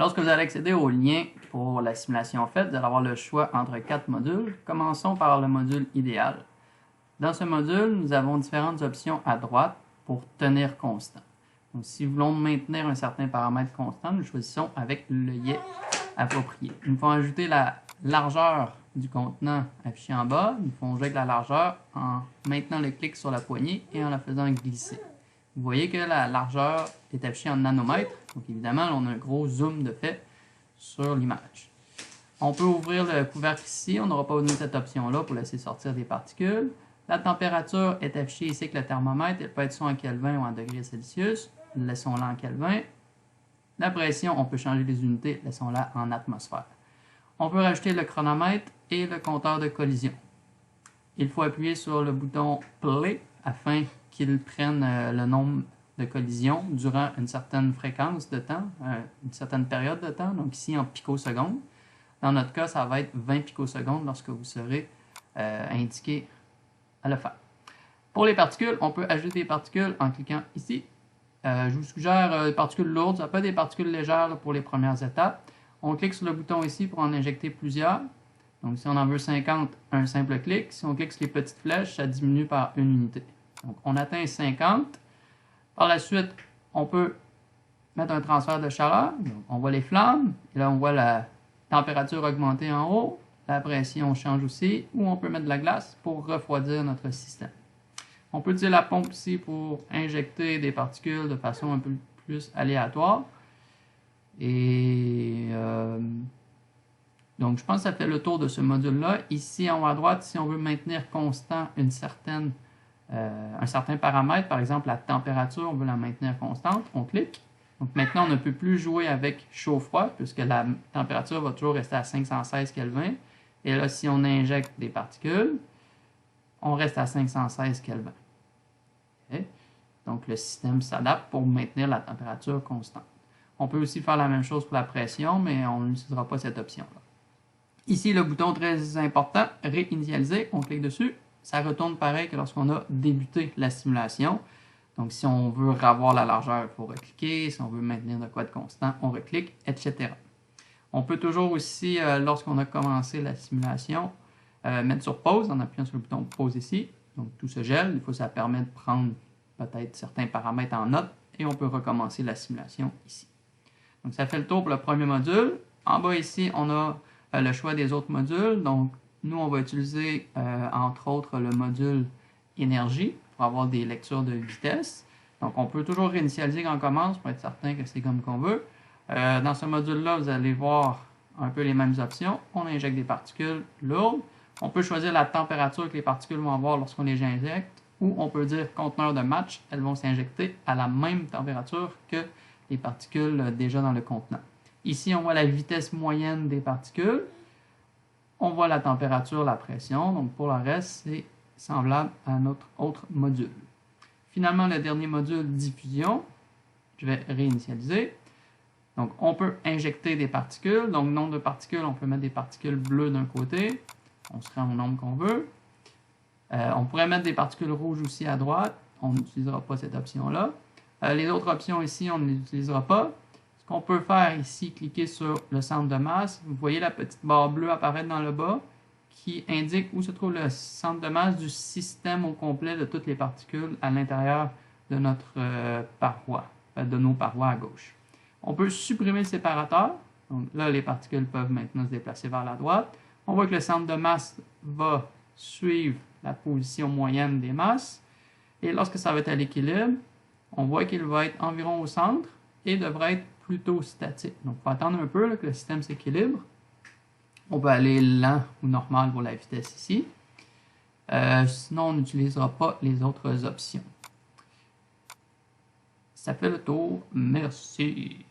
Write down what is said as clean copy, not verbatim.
Lorsque vous allez accéder au lien pour la simulation faite, vous allez avoir le choix entre 4 modules. Commençons par le module idéal. Dans ce module, nous avons différentes options à droite pour tenir constant. Donc, si nous voulons maintenir un certain paramètre constant, nous choisissons avec l'œillet approprié. Nous pouvons ajouter la largeur du contenant affiché en bas. Nous pouvons jouer avec la largeur en maintenant le clic sur la poignée et en la faisant glisser. Vous voyez que la largeur est affichée en nanomètres. Donc évidemment, on a un gros zoom de fait sur l'image. On peut ouvrir le couvercle ici. On n'aura pas besoin de cette option-là pour laisser sortir des particules. La température est affichée ici avec le thermomètre. Elle peut être soit en Kelvin ou en degrés Celsius. Laissons-la en Kelvin. La pression, on peut changer les unités. Laissons-la en atmosphère. On peut rajouter le chronomètre et le compteur de collision. Il faut appuyer sur le bouton Play afin qu'il prenne le nombre de collisions durant une certaine fréquence de temps, une certaine période de temps, donc ici en picosecondes. Dans notre cas, ça va être 20 picosecondes lorsque vous serez indiqué à le faire. Pour les particules, on peut ajouter des particules en cliquant ici. Je vous suggère des particules lourdes, ça peut être des particules légères pour les premières étapes. On clique sur le bouton ici pour en injecter plusieurs. Donc si on en veut 50, un simple clic. Si on clique sur les petites flèches, ça diminue par une unité. Donc on atteint 50. Par la suite, on peut mettre un transfert de chaleur. Donc, on voit les flammes. Et là, on voit la température augmenter en haut. La pression change aussi. Ou on peut mettre de la glace pour refroidir notre système. On peut utiliser la pompe ici pour injecter des particules de façon un peu plus aléatoire. Et donc, je pense que ça fait le tour de ce module-là. Ici, en haut à droite, si on veut maintenir constant un certain paramètre, par exemple la température, on veut la maintenir constante, on clique. Donc maintenant, on ne peut plus jouer avec chaud-froid, puisque la température va toujours rester à 516 Kelvin. Et là, si on injecte des particules, on reste à 516 Kelvin. Okay? Donc le système s'adapte pour maintenir la température constante. On peut aussi faire la même chose pour la pression, mais on n'utilisera pas cette option-là. Ici, le bouton très important, réinitialiser, on clique dessus. Ça retourne pareil que lorsqu'on a débuté la simulation. Donc, si on veut revoir la largeur, il faut recliquer. Si on veut maintenir de quoi de constant, on reclique, etc. On peut toujours aussi, lorsqu'on a commencé la simulation, mettre sur pause en appuyant sur le bouton pause ici. Donc, tout se gèle. Il faut que ça permet de prendre peut-être certains paramètres en note et on peut recommencer la simulation ici. Donc, ça fait le tour pour le premier module. En bas ici, on a le choix des autres modules. Donc, nous, on va utiliser, entre autres, le module énergie pour avoir des lectures de vitesse. Donc, on peut toujours réinitialiser quand on commence pour être certain que c'est comme qu'on veut. Dans ce module-là, vous allez voir un peu les mêmes options. On injecte des particules lourdes. On peut choisir la température que les particules vont avoir lorsqu'on les injecte. Ou on peut dire conteneur de match. Elles vont s'injecter à la même température que les particules déjà dans le contenant. Ici, on voit la vitesse moyenne des particules. On voit la température, la pression. Donc, pour le reste, c'est semblable à notre autre module. Finalement, le dernier module, diffusion. Je vais réinitialiser. Donc, on peut injecter des particules. Donc, nombre de particules, on peut mettre des particules bleues d'un côté. On se rend au nombre qu'on veut. On pourrait mettre des particules rouges aussi à droite. On n'utilisera pas cette option-là. Les autres options ici, on ne les utilisera pas. Ce qu'on peut faire ici, cliquer sur le centre de masse. Vous voyez la petite barre bleue apparaître dans le bas qui indique où se trouve le centre de masse du système au complet de toutes les particules à l'intérieur de notre paroi, de nos parois à gauche. On peut supprimer le séparateur. Donc là, les particules peuvent maintenant se déplacer vers la droite. On voit que le centre de masse va suivre la position moyenne des masses. Et lorsque ça va être à l'équilibre, on voit qu'il va être environ au centre et devrait être plutôt statique. Donc, il faut attendre un peu là, que le système s'équilibre. On peut aller lent ou normal pour la vitesse ici. Sinon, on n'utilisera pas les autres options. Ça fait le tour. Merci.